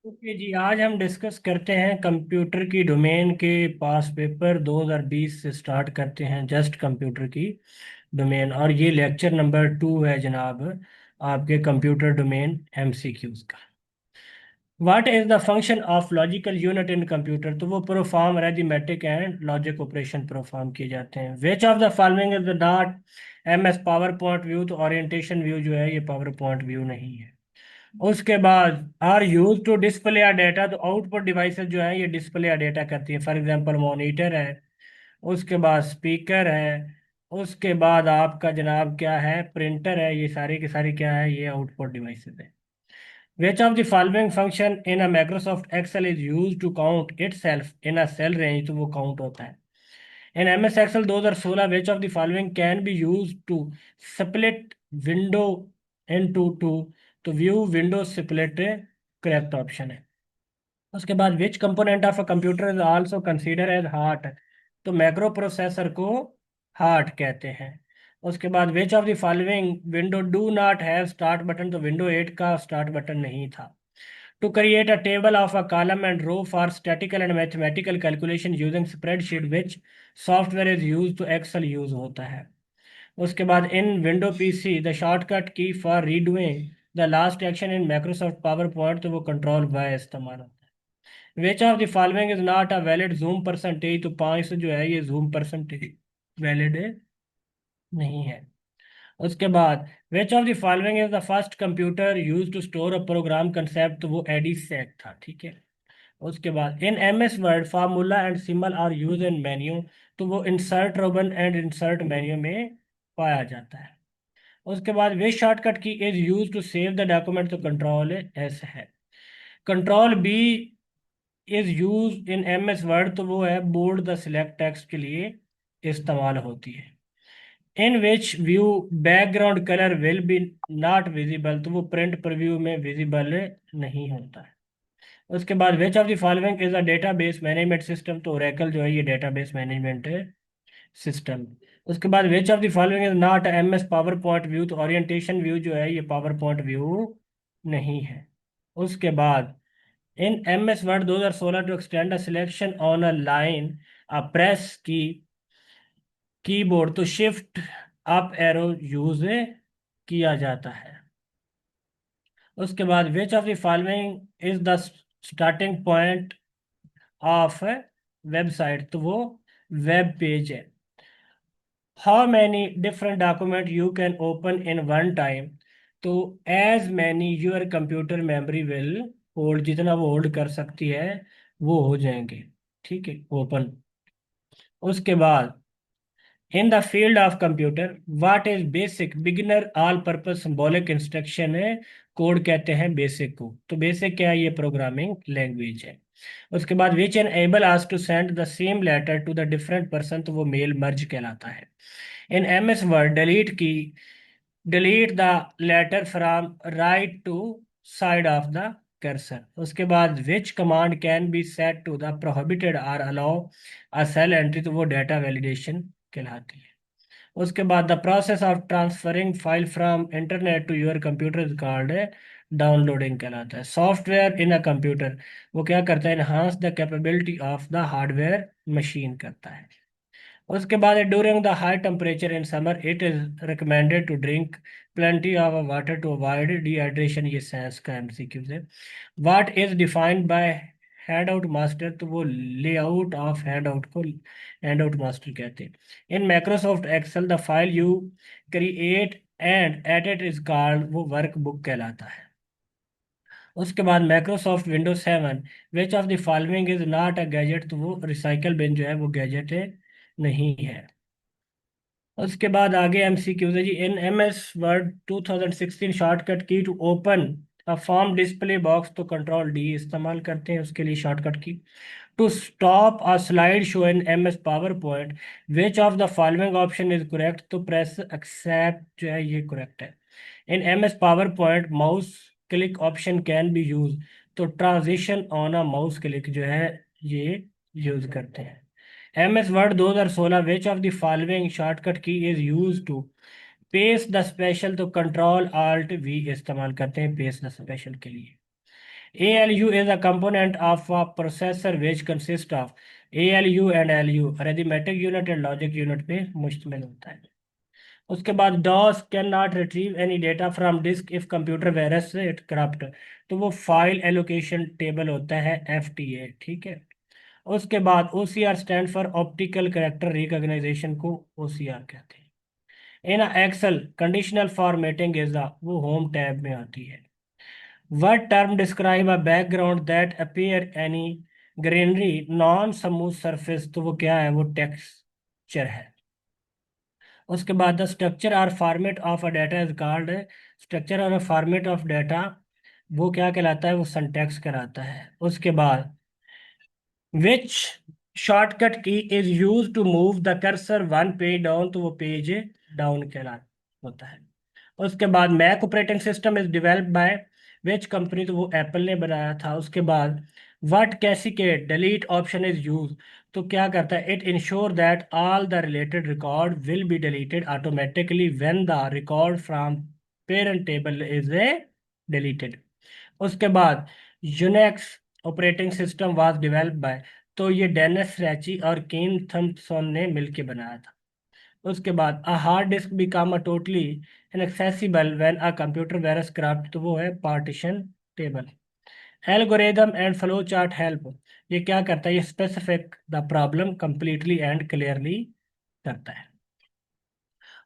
Okay जी, आज हम discuss करते हैं कंप्यूटर की डोमेन के पास पेपर 2020 से स्टार्ट करते हैं जस्ट कंप्यूटर की डोमेन। और ये लेक्चर नंबर 2 है जनाब, आपके कंप्यूटर डोमेन एमसीक्यूज का। What is the function of logical unit in computer? तो वो perform arithmetic and logic operation perform किए जाते हैं। Which of the following is not M S PowerPoint view? तो ओरिएंटेशन व्यू जो है ये पावर पॉइंट व्यू नहीं है। उसके बाद आर यूज टू डिस्प्ले या डेटा, तो आउटपुट डिवाइसेस जो है ये डिस्प्ले या डेटा करती है। फॉर एग्जांपल मॉनिटर है, उसके बाद स्पीकर है, उसके बाद आपका जनाब क्या है, प्रिंटर है। ये सारी की सारी क्या है, ये आउटपुट डिवाइसेस है। Which of the following function in a Microsoft Excel is use to count itself in a cell range? तो वो काउंट होता है। In M S Excel 2016 which of the following can be use to split window into two? तो view window split correct option है। उसके बाद which component of a computer is also consider as heart? तो macro processor को heart कहते हैं। उसके बाद which of the following window do not have start button? तो विंडो 8 का स्टार्ट बटन नहीं था। To create a table of a column and row for statical and mathematical calculation using spreadsheet which software is use? तो Excel use होता है। उसके बाद in window PC the shortcut key for redoing the last action in Microsoft PowerPoint? तो वो control Y इस्तेमाल होता है। Which of the following is not a valid zoom percentage? तो 5 जो है ये जूम परसेंटेज वैलिड नहीं है। उसके बाद which of the following is the first computer use to store a program concept? तो वो एडीसेक था, ठीक है। उसके बाद in M S Word formula and symbol are use in menu? तो वो insert ribbon and insert menu में पाया जाता है। उसके बाद वे shortcut key is use to save the document? तो कंट्रोल एस है। Control B is use in M S word? तो वो है बोल्ड द सिलेक्ट टेक्स्ट के लिए इस्तेमाल होती है। In which view background colour will be not visible? तो वो प्रिंट प्रीव्यू में विजिबल नहीं होता है। उसके बाद which of the following is a database management system? तो ओरेकल जो है ये डेटाबेस मैनेजमेंट सिस्टम। उसके बाद which of the following is not M S PowerPoint view? तो ओरिएंटेशन व्यू जो है ये पावर पॉइंट व्यू नहीं है। उसके बाद in M S Word 2016 to extend a selection on a line a press key keyboard? तो shift up arrow use किया जाता है। उसके बाद which of the following is the starting point of website? तो वो वेब पेज है। How many different document you can open in one time? तो as many your computer memory will hold, जितना वो होल्ड कर सकती है वो हो जाएंगे, ठीक है, ओपन। उसके बाद in the field of computer what is basic beginner all purpose symbolic instruction है? कोड कहते हैं बेसिक को। तो बेसिक क्या है, ये प्रोग्रामिंग लैंग्वेज है। उसके बाद which enable us to send the same letter to the different person? तो वो मेल मर्ज कहलाता है। In M S Word delete key delete the letter from right to side of the cursor. उसके बाद which command can be set to the prohibited or allow a cell entry? तो वो data validation कहलाती है। उसके बाद the process of transferring file from internet to your computer is called downloading कहलाता है। सॉफ्टवेयर इन अ कंप्यूटर वो क्या करता है, enhance the capability of the hardware machine करता है। उसके बाद during the high temperature in summer it is recommended to drink plenty of water to avoid dehydration. ये साइंस का एमसीक्यू है। What is defined by handout master? तो वो layout of handout को हैंड आउट मास्टर कहते हैं। In Microsoft Excel the file you create and edit is called, वो workbook कहलाता है। उसके बाद Microsoft Windows 7 which of the following is not a gadget? तो वो रिसाइकल बिन जो है वो गैजेट नहीं है। उसके बाद आगे एमसीक्यूज है जी। In M S Word 2016 shortcut key to open a form display box? तो कंट्रोल डी इस्तेमाल करते हैं उसके लिए shortcut key. To stop a slide show in M S PowerPoint which of the following option is correct? तो press except जो है ये करेक्ट है। In M S PowerPoint mouse click option can be use? तो transition on a mouse click जो है ये use करते हैं। M S Word 2016 which of the following shortcut key is use to paste the special? तो control alt V इस्तेमाल करते हैं पेस्ट द स्पेशल के लिए। ALU is a component of a processor which consists of ALU and LU, arithmetic unit and logic unit पे मुश्तमिल होता है। उसके बाद DOS can not retrieve any data from disk if computer virus से it corrupt, तो वो file allocation table होता है FTA, ठीक है। उसके बाद OCR stand for optical character recognition को OCR कहते हैं। In Excel conditional formatting is the, वो होम टैब में आती है। What term describe a background that appear any greenery non smooth surface, तो वो क्या है, वो टेक्सचर है। उसके बाद द स्ट्रक्चर और format of a data is called, structure और फॉर्मेट ऑफ डाटा वो क्या कहलाता है, वो सिंटैक्स कहलाता है। उसके बाद which shortcut key is use to move the cursor one page down, तो वो पेज डाउन कहलाता होता है। उसके बाद Mac operating system is developed by which company, तो वो एप्पल ने बनाया था। उसके बाद what cascade delete option is use, तो क्या करता है, it ensure that all the related record will be deleted automatically when the record from parent table is A deleted. उसके बाद Unix operating system was developed by, तो ये Dennis रैची और केन Thompson ने मिलकर बनाया था। उसके बाद a hard disk become a totally inaccessible when a computer virus corrupt, तो वो है partition table. Algorithm and flow chart help, ये क्या करता है, ये specific the problem completely and clearly करता है।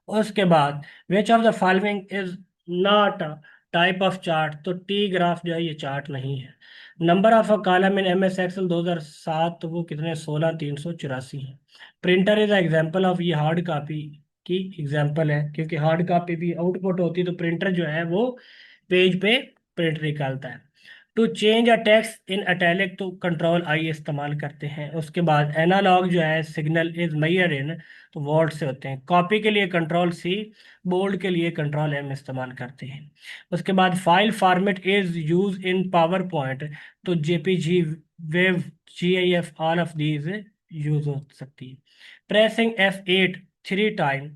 उसके बाद which of the following is not a type of chart, तो टी ग्राफ जो है ये चार्ट नहीं है। Number of a column in MS Excel 2007, तो वो कितने, 16,384 है। प्रिंटर इज एग्जांपल ऑफ, ये हार्ड कॉपी की एग्जांपल है, क्योंकि हार्ड कॉपी भी आउटपुट होती है, तो प्रिंटर जो है वो पेज पे प्रिंट निकालता है। To change a text in italic, तो कंट्रोल I इस्तेमाल करते हैं। उसके बाद एनालॉग जो है सिग्नल इज मेजर इन, तो वॉट से होते हैं। कॉपी के लिए कंट्रोल C, बोल्ड के लिए कंट्रोल M इस्तेमाल करते हैं। उसके बाद file format is use in PowerPoint, तो JPG, wave, GIF, all of these use हो सकती है। Pressing F8 three time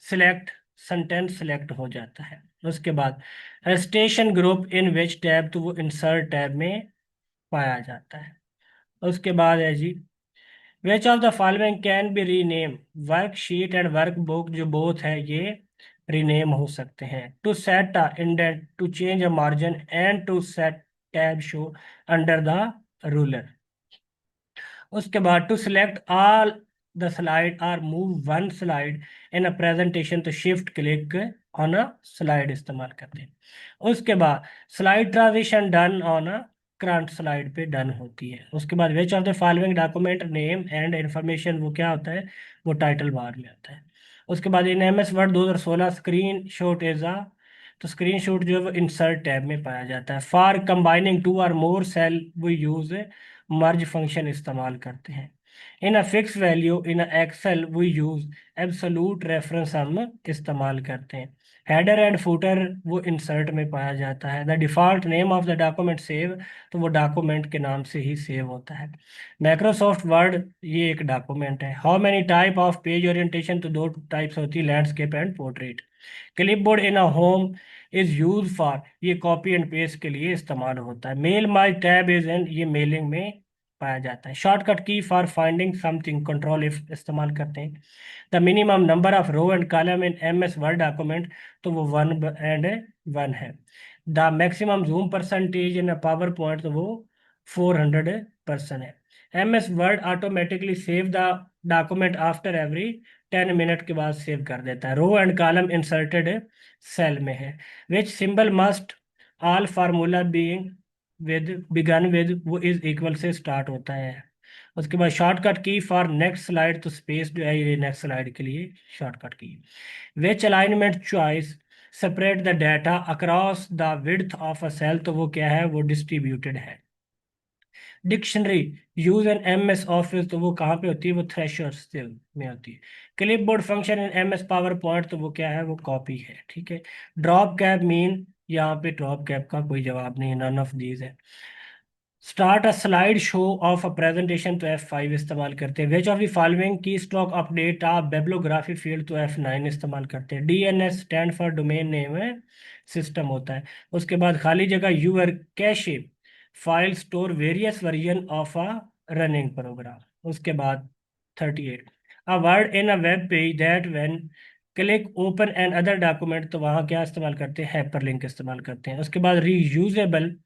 select sentence select हो जाता है। उसके बाद station group in which tab, तो वो इंसर्ट टैब में पाया जाता है। उसके बाद है जी which of the following can be rename, worksheet and workbook जो बोथ है ये रीनेम हो सकते हैं। To set a indent, to change a margin and to set tab show under the ruler. उसके बाद to select all the slide or move one slide in a presentation, तो shift click on a slide इस्तेमाल करते हैं। उसके बाद slide transition done on a current slide पे done होती है। उसके बाद which of the following document name and information, वो क्या होता है, वो टाइटल बार में आता है। उसके बाद in MS Word 2016 screen shot is a, तो स्क्रीन शॉट जो है वो इंसर्ट टैब में पाया जाता है। For combining two or more cell वो यूज मर्ज फंक्शन इस्तेमाल करते हैं। In a fix value in Excel we use absolute reference हम इस्तेमाल करते हैं। हेडर एंड फुटर वो इंसर्ट में पाया जाता है। The default name of the document save, तो वो डॉक्यूमेंट के नाम से ही सेव होता है। माइक्रोसॉफ्ट वर्ड ये एक डॉक्यूमेंट है। How many type of page orientation, तो दो टाइप्स होती है, landscape and portrait. Clipboard in a home is use for, ये कॉपी एंड पेस्ट के लिए इस्तेमाल होता है। Mail my tab is an, ये मेलिंग में पाया जाता है। Shortcut key for finding something control F इस्तेमाल करते हैं। The minimum number of row and column in MS Word document, तो वो 1 है। The maximum zoom percentage in PowerPoint, तो वो 400% है। MS Word automatically save the document after every 10 minute के बाद सेव कर देता है। Row and column inserted cell में है। Which symbol must all formula being with begin with, वो इज इक्वल से स्टार्ट होता है। उसके बाद shortcut key for next slide, तो स्पेस जो है ये नेक्स्ट स्लाइड के लिए shortcut key. Which alignment choice separate the data across the width of a cell, तो वो क्या है, वो डिस्ट्रीब्यूटेड है। Dictionary use in MS office, तो वो कहाँ पे होती है, वो थ्रेशोल्ड सेल में होती है। Clipboard function in MS power point, तो वो क्या है, वो कॉपी है, ठीक है। ड्रॉप कैप मीन, यहाँ पे ड्रॉप कैप का कोई जवाब नहीं है, नन ऑफ दीज है। Start a slide show of a presentation, तो F5 इस्तेमाल करते हैं। Which of the following key stock update of bibliography field, तो F9 इस्तेमाल करते हैं। DNS stand for domain name है, सिस्टम होता है। उसके बाद खाली जगह your cache file store various version of a running program. उसके बाद 38, a word in a web page that when click open N other document, तो वहाँ क्या इस्तेमाल करते हैं, हाइपरलिंक इस्तेमाल करते हैं। उसके बाद रीयूजेबल,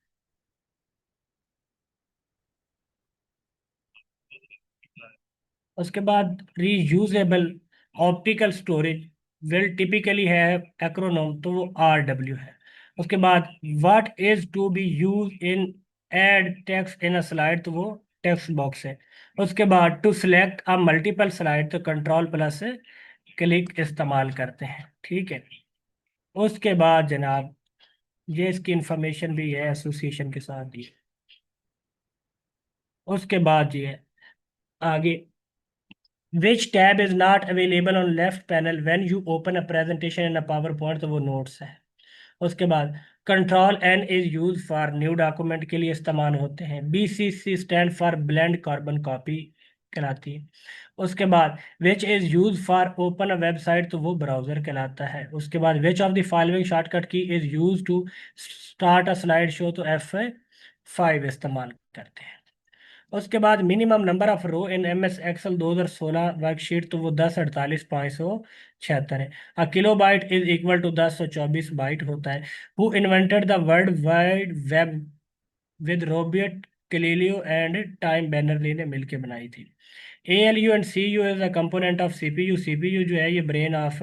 उसके बाद reusable optical storage will typically है एक्रोनोम, तो वो RW है। उसके बाद what is to be use in add text in a slide, तो वो टेक्स्ट बॉक्स है। उसके बाद to select a multiple slide, तो कंट्रोल प्लस क्लिक इस्तेमाल करते हैं, ठीक है। उसके बाद जनाब ये इसकी इंफॉर्मेशन भी है एसोसिएशन के साथ दी। उसके बाद ये आगे, which tab is not available on left panel when you open a presentation in a PowerPoint, तो वो नोट्स है। उसके बाद control N is use for new document के लिए इस्तेमाल होते हैं। BCC stand for blend carbon copy कहलाती है। उसके बाद which is use for open a website, तो वो ब्राउजर कहलाता है। उसके बाद which of the following shortcut key is use to start a slide show, तो F5 इस्तेमाल करते हैं। उसके बाद minimum number of row in MS Excel 2016 worksheet, तो वो 1048,576 है। Kilo byte is equal to 1024 byte होता है। Who invented the world wide web with Robert Cailliau and Tim Berners-Lee ने मिलकर बनाई थी। ALU and CU is a component of CPU। CPU जो है ये ब्रेन ऑफ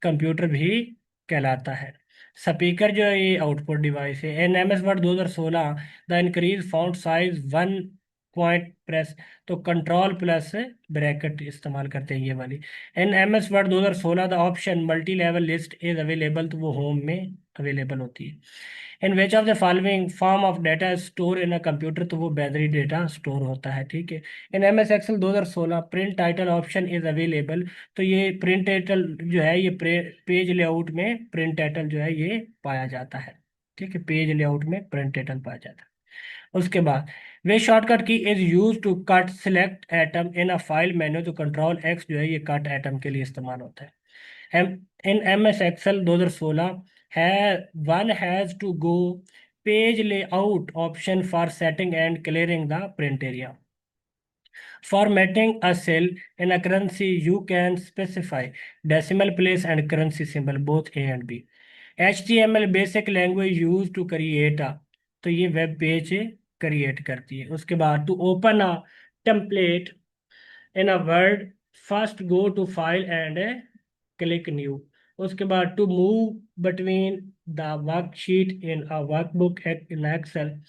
कंप्यूटर भी कहलाता है। स्पीकर जो है ये आउटपुट डिवाइस है। N M S Word 2016, the increase font size 1 point press, तो कंट्रोल प्लस ब्रैकेट इस्तेमाल करते हैं ये वाली। NMS Word 2016, the option multi level list is available, तो वो होम में अवेलेबल होती है। In which of the following form of data store in a computer, तो वो बाइनरी डेटा स्टोर होता है, ठीक है। In MS Excel 2016, print title option is available, तो ये प्रिंट टाइटल जो है ये पेज लेआउट में प्रिंट टाइटल जो है ये पाया जाता है, ठीक है। पेज लेआउट में प्रिंट टाइटल पाया जाता है। उसके बाद वे shortcut key is use to cut select item in a file menu, तो कंट्रोल X जो है ये कट एटम के लिए इस्तेमाल होता है। एम इन MS Excel 2016 है one has to go page layout option for setting and clearing the print area. Formatting a cell in a currency, you can specify decimal place and currency symbol, both A and B. HTML basic language used to create a, तो ये web page create करती है। उसके बाद to open a template in a Word, first go to file and click new. उसके बाद to move between the worksheet in a workbook in Excel,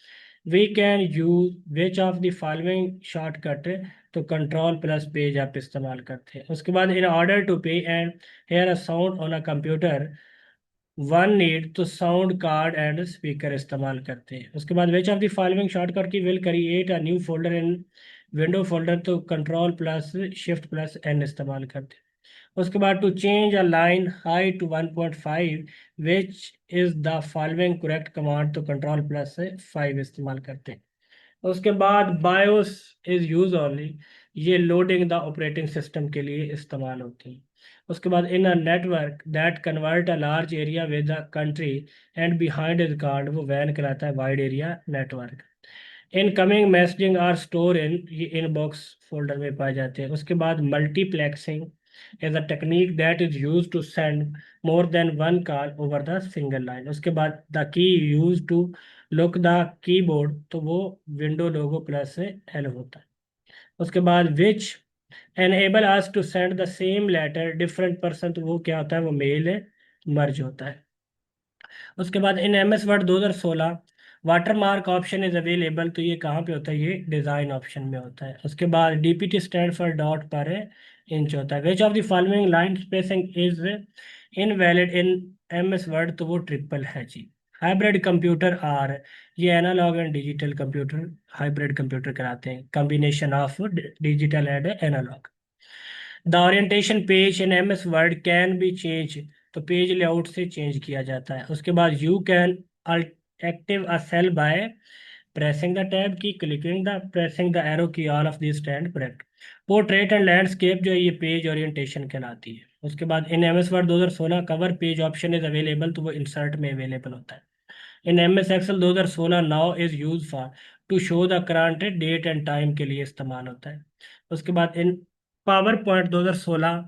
we can use which of the following shortcut, तो control plus page आप इस्तेमाल करते हैं। उसके बाद in order to play and hear a sound on a computer one need, तो sound card and speaker इस्तेमाल करते हैं। उसके बाद which of the following shortcut key will create a new folder in window folder, तो control plus shift plus N इस्तेमाल करते हैं। उसके बाद to change a line height to 1.5, which is the following correct command, तो control plus 5 इस्तेमाल करते हैं। उसके बाद बायोस इज यूज ओनली, ये लोडिंग द ऑपरेटिंग सिस्टम के लिए इस्तेमाल होती है। उसके बाद in a network that convert a large area with a country and behind is card, वो वैन कहलाता है wide area network. Incoming messaging are store in, ये इनबॉक्स फोल्डर में पाए जाते हैं। उसके बाद multiplexing is a technique that is use to send more than one call over the single line. उसके बाद the key use to lock the keyboard, तो वो विंडो लोगो प्लस से एल होता है। उसके बाद which enable us to send the same letter different person, तो वो क्या होता है, वो मेल मर्ज होता है। उसके बाद in MS Word 2016, watermark option is available, तो ये कहाँ पे होता है, ये डिजाइन ऑप्शन में होता है। उसके बाद DPT stand for dot per inch होता है। Which of the following line spacing is invalid in MS Word, तो वो ट्रिपल है जी। हाइब्रिड कंप्यूटर आर, ये analogue and digital computer hybrid computer कराते हैं, combination of digital and analogue. The orientation page in MS Word can be change, तो page layout से change किया जाता है। उसके बाद you can active a cell by pressing the tab key, clicking the pressing the arrow key, all of this stand correct. Portrait and landscape जो है ये पेज ओरिएंटेशन कहलाती है। उसके बाद in MS Word 2016, cover page option is available, तो वो insert में अवेलेबल होता है। In M S Excel 2016 now is use for to show the current date and time के लिए इस्तेमाल होता है। उसके बाद in PowerPoint 2016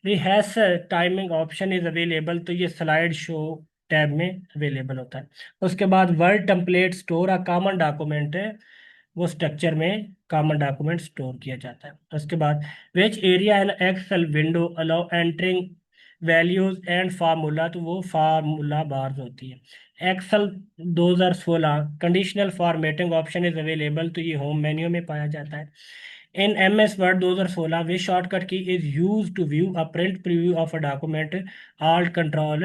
rehash timing option is available, तो ये स्लाइड शो टैब में अवेलेबल होता है। उसके बाद word template store a common document है, वो स्ट्रक्चर में कॉमन डॉक्यूमेंट स्टोर किया जाता है। उसके बाद which area in Excel window allow entering values and formula, तो वो फार्मूला बार्स होती है। Excel 2016 conditional formatting option is available, तो ये होम मेन्यू में पाया जाता है। In M S Word 2016 which shortcut key is use to view a print preview of a document, alt control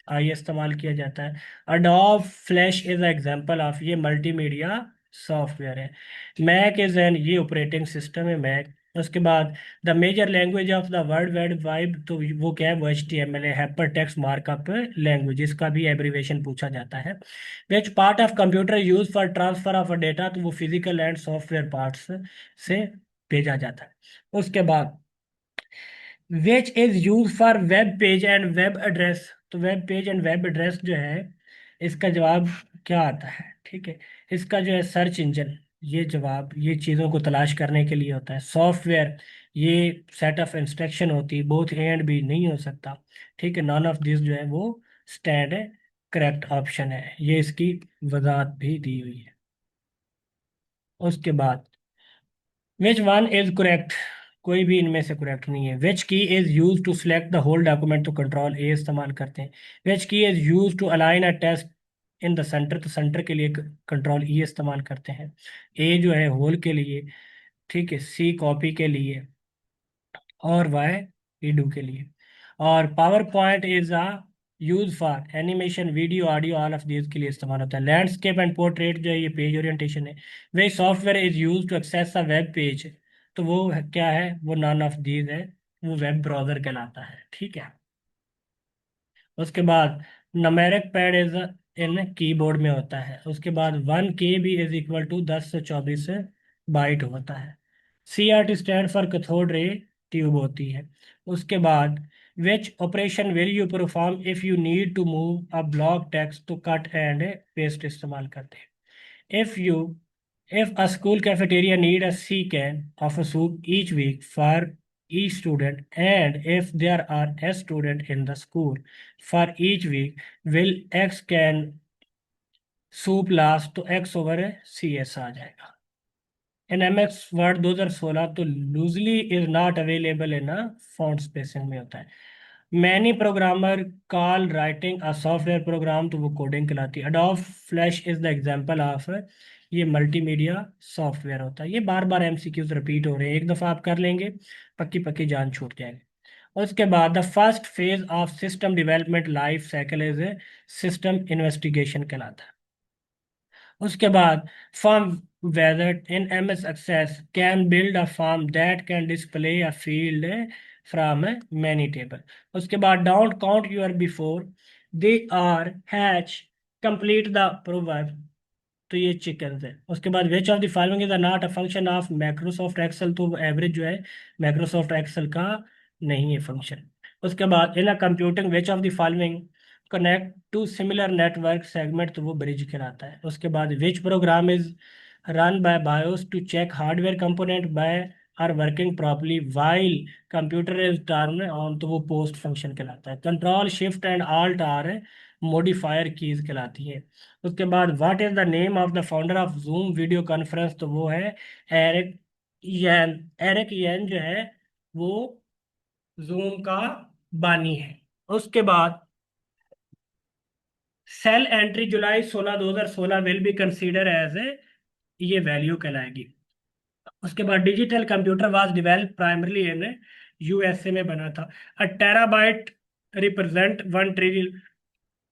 I इस्तेमाल किया जाता है। Adobe Flash is example of, ये मल्टीमीडिया सॉफ्टवेयर है। मैक इज एन, ये ऑपरेटिंग सिस्टम है Mac. उसके बाद the major language of the world wide web, तो वो क्या है, वो HTML है, हाइपर टेक्स्ट मार्कअप लैंग्वेज, इसका भी एब्रीवेशन पूछा जाता है। Which part of computer use for transfer of data, तो वो फिजिकल एंड सॉफ्टवेयर पार्ट्स से भेजा जाता है। उसके बाद which is use for web page and web address, तो web page and web address जो है, इसका जवाब क्या आता है, ठीक है। इसका जो है सर्च इंजन, ये जवाब ये चीज़ों को तलाश करने के लिए होता है। सॉफ्टवेयर, ये सेट ऑफ इंस्ट्रक्शन होती है, बोथ ए एंड बी नहीं हो सकता, ठीक है। नॉन ऑफ दिस जो है वो स्टैंड करेक्ट ऑप्शन है, ये इसकी वजाहत भी दी हुई है। उसके बाद विच वन इज करेक्ट, कोई भी इनमें से करेक्ट नहीं है। Which key is use to select the whole document, तो कंट्रोल ए इस्तेमाल करते हैं। Which key is use to align a text in the centre, तो सेंटर के लिए कंट्रोल ई इस्तेमाल करते हैं। ए जो है होल के लिए, ठीक है। सी कॉपी के लिए, और वाई रीडू के लिए। और power point is a use for animation video audio all of these के लिए इस्तेमाल होता है। लैंडस्केप एंड पोर्ट्रेट जो है ये पेज ओरिएंटेशन है। वे software is use to access a web page, तो वो क्या है, वो नॉन ऑफ दीज है, वो वेब ब्राउजर कहलाता है, ठीक है। उसके बाद numeric pad is in keyboard में होता है। उसके बाद 1 KB इज इक्वल टू 10 से 24 बाइट होता है। CRT stand for cathode ray tube होती है। उसके बाद which operation will you perform if you need to move a block text, तो कट एंड पेस्ट इस्तेमाल करते हैं। If you, if a school cafeteria need a C can of a soup each week for each student, and if there are S student in the school for each week, will X can soup last, तो X over CS आ जाएगा। इन MX word 2016 तो loosely is not available in font spacing में होता है। Many programmer call writing a software program, तो वो coding कहलाती है। Adobe Flash is the example of, ये मल्टीमीडिया सॉफ्टवेयर होता है। ये बार बार MCQs रिपीट हो रहे हैं, एक दफ़ा आप कर लेंगे पक्की पक्की जान छूट जाएगी। उसके बाद the first phase of system development life cycle is system investigation कहलाता है। उसके बाद form wizard in MS Access can build a form that can display a field from many table. उसके बाद don't count your before they are hatch, complete the proverb, तो ये chicken है। उसके बाद which of the following is not a function of Microsoft Excel, तो average जो है माइक्रोसॉफ्ट एक्सेल का नहीं है फंक्शन। उसके बाद in a computing which of the following connect to similar network segment, तो वो ब्रिज कहलाता है। उसके बाद which program is run by BIOS to check hardware component by are working properly while computer is turn on, तो वो POST function कहलाता है। Control shift and alt are modifier keys कहलाती है। उसके बाद what is the name of the founder of Zoom video conference, तो वो है एरिक यन। एरिक यन जो है वो जूम का बानी है। उसके बाद cell entry July 16 2016 will be consider as a, ये वैल्यू कहलाएगी। उसके बाद digital computer was develop primarily in USA में बना था। A terabyte represent 1 trillion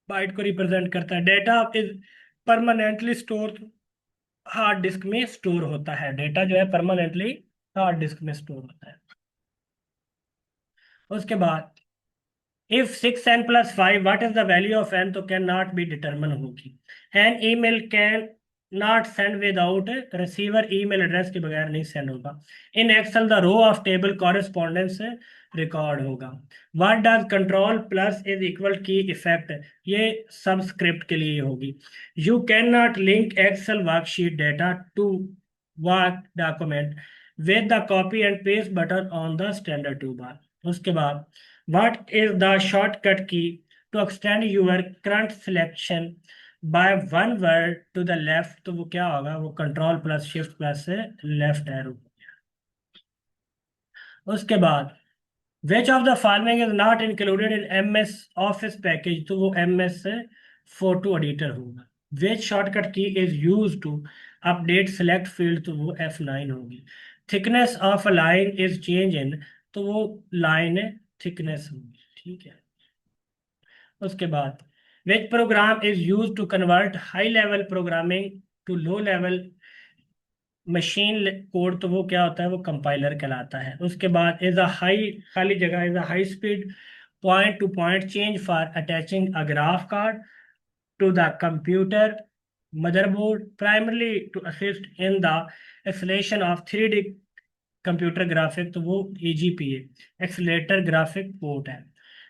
byte को रिप्रेजेंट करता है। Data is permanently store, hard disk में स्टोर होता है। डेटा जो है परमानेंटली हार्ड डिस्क में स्टोर होता है। उसके बाद if 6n+5 what is the value of n, तो कैन नॉट बी डिटरमिन होगी। An email can not send without receiver email address के बगैर नहीं सेंड होगा। In Excel the row of table correspondence record होगा। What does control plus is equal key effect, ये subscript के लिए होगी। You can not link Excel worksheet data to Word document with the copy and paste button on the standard toolbar. उसके बाद what is the shortcut key to extend your current selection by one word to the left, तो वो क्या होगा, वो control plus shift plus left arrow. उसके बाद which of the following is not included in M S Office package, तो वो M S photo editor होगा। Which shortcut key is use to update select field, तो वो F9 होगी। Thickness of a line is change in, तो वो line thickness होगी, ठीक है। उसके बाद which program is use to convert high level programming to low level machine code, तो वो क्या होता है, वो कंपाइलर कहलाता है। उसके बाद इज अ हाई, खाली जगह, is a high speed point to point change for attaching a graph card to the computer motherboard primarily to assist in the acceleration of 3D computer graphic, तो वो EGPA accelerator graphic port है।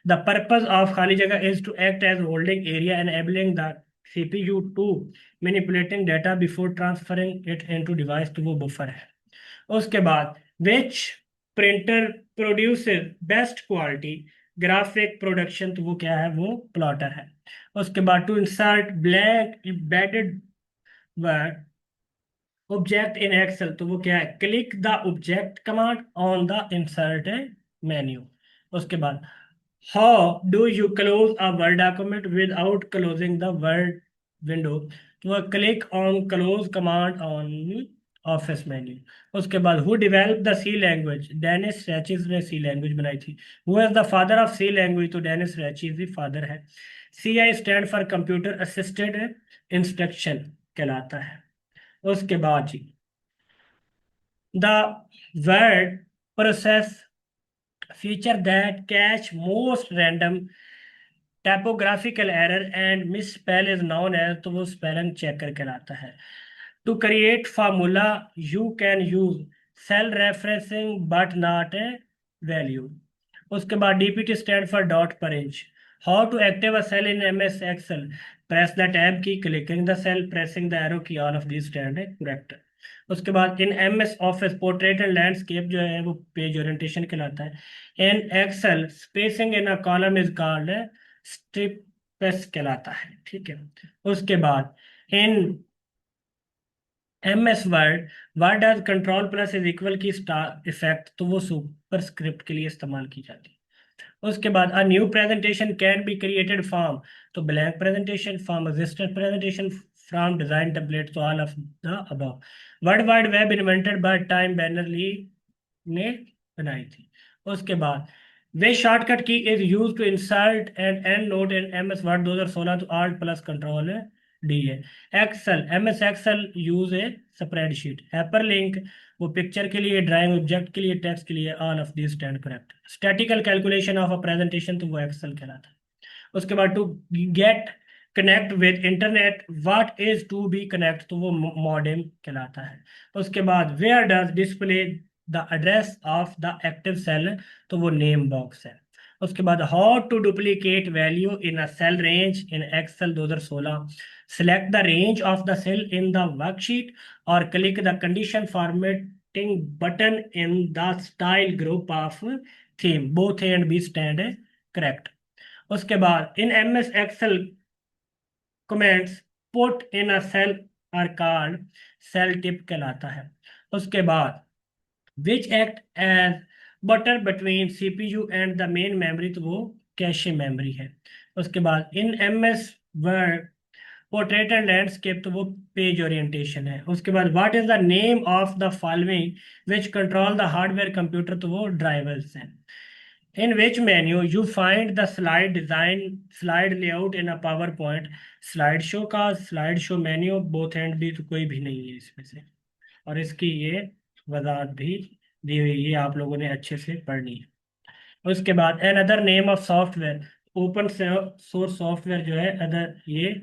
The purpose of खाली जगह is to act as holding area enabling the CPU to manipulating data before transferring it into device, तो वो buffer है। उसके बाद which printer produces best quality graphic production, तो वो क्या है, वो प्लॉटर है। उसके बाद to insert blank embedded Word object in Excel, तो वो क्या है, click the object command on the insert menu. उसके बाद how do you close a Word document without closing the Word window, तो वो click on close command on Office menu. उसके बाद who develop the C language, Dennis Ritchie ने C language बनाई थी। Who is the father of C language, तो Dennis Ritchie ही father है। CI stand for computer assisted instruction कहलाता है। उसके बाद जी the word process feature that catch most random typographical error and misspell is known as, तो वो spelling checker कहलाता है। To create formula you can use cell referencing but not a value. उसके बाद DPT stand for dot per inch. How to active a cell in MS Excel, press the tab key, clicking the cell, pressing the arrow key, all of this stand है correct. उसके बाद in MS Office portrait and landscape जो है वो page orientation कहलाता है। In Excel spacing in a column is called स्ट्रिपेस कहलाता है, ठीक है। उसके बाद in MS word what does control plus is equal की स्टार इफेक्ट, तो वो सुपर स्क्रिप्ट के लिए इस्तेमाल की जाती है। उसके बाद a new presentation can be created from, तो blank presentation, from existent presentation, from design template, तो all of the above. World wide web invented by Tim Berners Lee ने बनाई थी। उसके बाद वे shortcut key is use to insert and endnote in MS Word 2016, तो alt plus control D है। Excel MS Excel use है spreadsheet. Hyperlink वो picture के लिए, ड्राइंग ऑब्जेक्ट के लिए, टेक्स्ट के लिए, all of this stand correct. Statistical calculation of a presentation, तो वो एक्सेल कहलाता है। उसके बाद to get connect with internet what is to be connect, तो वो मॉडेम कहलाता है। उसके बाद where does display the address of the active cell, तो वो नेम बॉक्स है। उसके बाद how to duplicate value in a cell range in Excel 2016, select the range of the cell in the worksheet or click the condition formatting button in the style group of theme, both A and B stand correct। उसके बाद in MS Excel comments put in a cell are called cell tip कहलाता है। उसके बाद which act as buffer between CPU and the main memory, तो वो cache memory है। उसके बाद in MS Word portrait and landscape, तो वो पेज ओरिएंटेशन है। उसके बाद what is the name of the following which control the hardware computer, तो वो ड्राइवर्स हैं। In which menu you find the slide design slide layout in a PowerPoint, slide show का slide show menu both and भी, तो कोई भी नहीं है इसमें से। और इसकी ये वजाहत भी दी हुई है, आप लोगों ने अच्छे से पढ़नी है। उसके बाद an other name of software, open source software जो है अदर, ये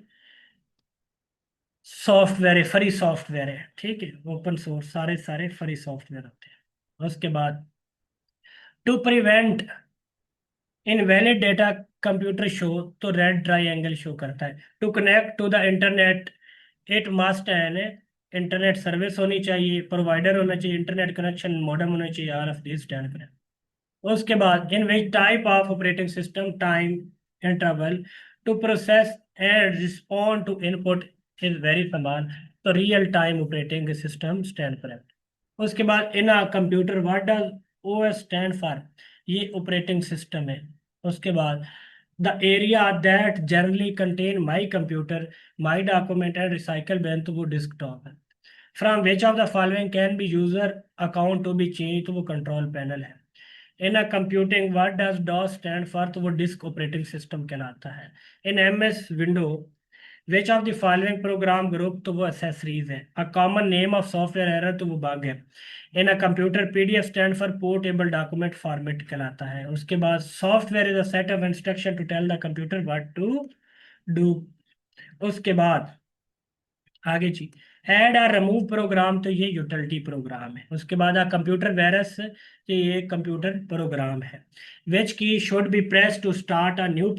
सॉफ्टवेयर है, फ्री सॉफ्टवेयर है, ठीक है। ओपन सोर्स सारे सारे फ्री सॉफ्टवेयर होते हैं। उसके बाद to prevent invalid data computer show, तो रेड ट्राइएंगल शो करता है। To connect to the internet it must an internet service होनी चाहिए, प्रोवाइडर होना चाहिए, इंटरनेट कनेक्शन मॉडेम होना चाहिए, all of this stand for. उसके बाद in which type of operating system time interval to process and respond to input is very समान, तो real time operating system stand for. उसके बाद in a computer what does OS stand for, ये operating system है। उसके बाद the area that generally contain my computer my document and recycle bin, तो वो डिस्कटॉप है। From which of the following can be user account to be change, तो वो control panel है। In a computing what does DOS stand for, तो वो disk operating system कहलाता है। In M S window which of the following program group, तो वो accessories है। A common name of software error, तो वो बग है। In a computer PDF stand for portable document format कहलाता है। उसके बाद software is a set of instruction to tell the computer what to do. उसके बाद आगे जी, ऐड और रिमूव प्रोग्राम, तो ये यूटिलिटी प्रोग्राम है। उसके बाद कंप्यूटर वायरस, ये कंप्यूटर प्रोग्राम है। Which key should be press to start a new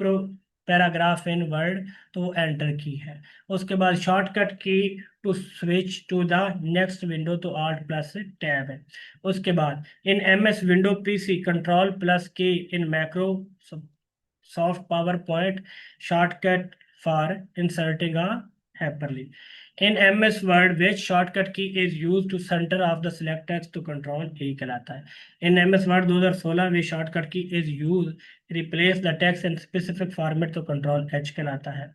paragraph in Word, तो वो एंटर की है। उसके बाद shortcut key to switch to the next window, तो आल्ट प्लस टैब है। उसके बाद in M S window PC control plus की इन macro soft power point shortcut for inserting a hyperlink. In MS Word, which shortcut key is used to center of the select text to control A कहलाता है। In MS Word 2016 which shortcut key is used replace the text in specific format, तो control H कहलाता है।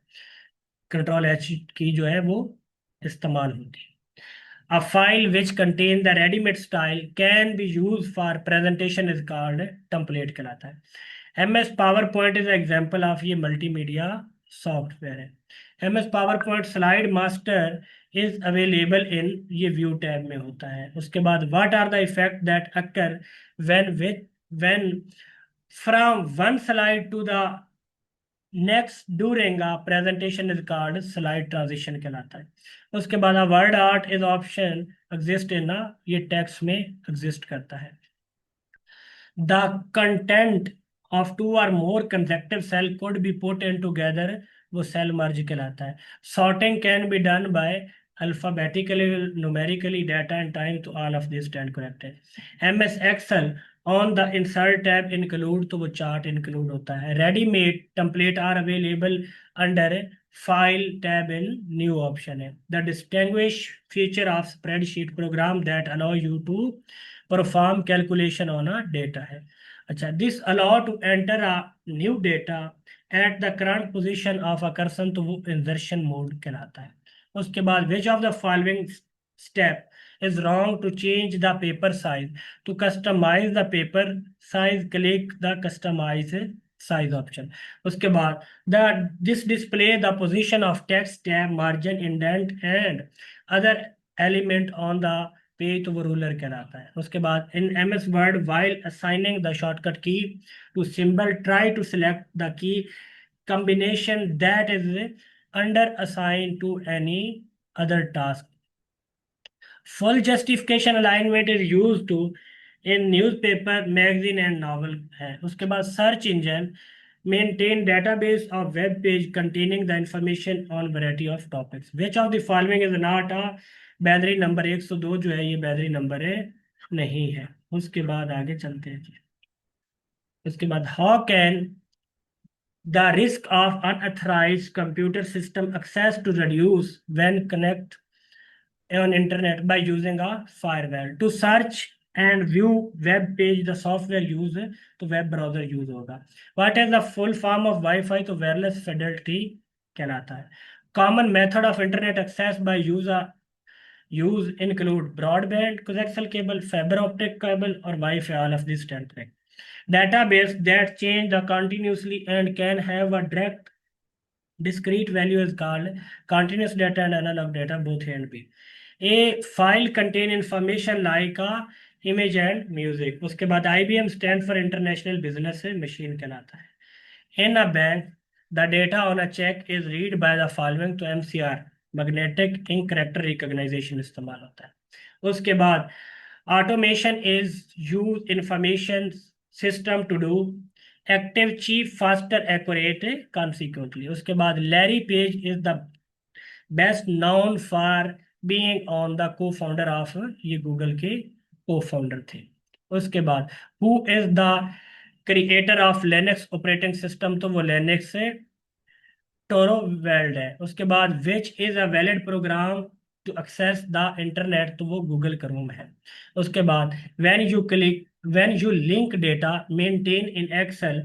control H की जो है वो इस्तेमाल होती है। A file which contains the ready-made style can be used for presentation is called template कहलाता है। MS PowerPoint is an example of ये multimedia सॉफ्टवेयर है। MS PowerPoint slide master is available in, ये व्यू टैब में होता है। उसके बाद what are the effect that occur when from one slide to the next during a presentation is called slide transition कहलाता है। उसके बाद Word Art is option exist in, ये टेक्स्ट में एग्जिस्ट करता है। The content of two or more consecutive cell could be put in together, वो cell merge कहलाता है। Sorting can be done by alphabetically numerically data and time, तो all of this stand correct है। M S Excel on the insert tab include, तो वो chart include होता है। Readymade template are available under file tab in new option है। The distinguish feature of spreadsheet program that allow you to perform calculation on a data है। अच्छा, this allow to enter a new data at the current position of a cursor, तो वो insertion mode कहलाता है। उसके बाद which of the following step is wrong to change the paper size, to customize the paper size click the customize size option. उसके बाद the this display the position of text tab margin indent and other element on the page, तो वो ruler कहलाता है। उसके बाद in M S Word while assigning the shortcut key to symbol try to select the key combination that is under assigned to any other task. Full justification alignment is used to in newspaper, magazine and novel है। उसके बाद search engine maintain database of web page containing the information on variety of topics. Which of the following is not a binary number, 102 जो है ये binary number है नहीं है। उसके बाद आगे चलते हैं जी। उसके बाद how can the risk of unauthorized computer system access to reduce when connect on internet by using a firewall to search and view web page, the software use तो web browser use होगा। what is the full form of Wi-Fi, तो wireless fidelity कहलाता है। common method of internet access by use include broadband coaxial cable, fiber optic cable और Wi-Fi, all of these stand correct। database that change the continuously and can have a direct discrete value is called continuous data and analog data, both A and B. A file contain information like a image and music। उसके बाद IBM stand for International Business Machine कहलाता है। In a bank, the data on a check is read by the following, तो MCR magnetic ink character recognition इस्तेमाल होता है। उसके बाद automation is use information system to do, active, cheap, faster, accurate, consequently. उसके बाद Larry Page is the best known for being on the co founder of, ये Google के co founder थे। उसके बाद who is the creator of Linux operating system, तो वो Linus से टोरो वर्ल्ड है। उसके बाद which is a valid program to access the internet, तो वो गूगल क्रोम है। उसके बाद when you link data maintain in Excel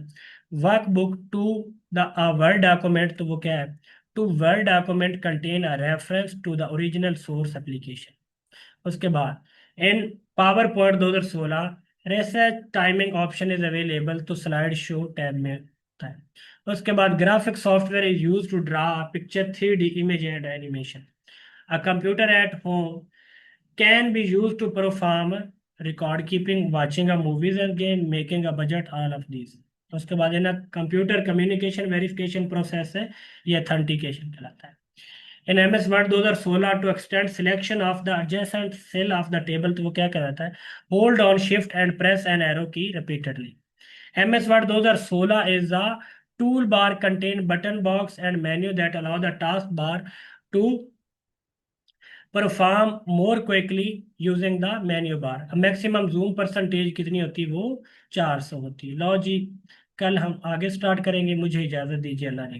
workbook to the Word document, तो वो क्या है, to Word document contain a reference to the original source application. उसके बाद in PowerPoint 2016 rehearse timing option is available, तो slide show tab में होता है। उसके बाद graphic software is use to draw picture 3D image and animation. A computer at home can be use to perform record keeping, watching a movies end game, making a budget, all of these. उसके बाद है ना computer communication verification process है, ये authentication कहलाता है। In MS Word 2016 to extend selection of the adjacent cell of the table, तो वो क्या कहता है, hold on shift and press an arrow key repeatedly. MS Word 2016 is a toolbar contain button box and menu that allow the taskbar to perform more quickly using the menu bar। Maximum zoom percentage कितनी होती है, वो 400 होती है। लो जी, कल हम आगे start करेंगे, मुझे इजाजत दीजिए, अल्लाह ने।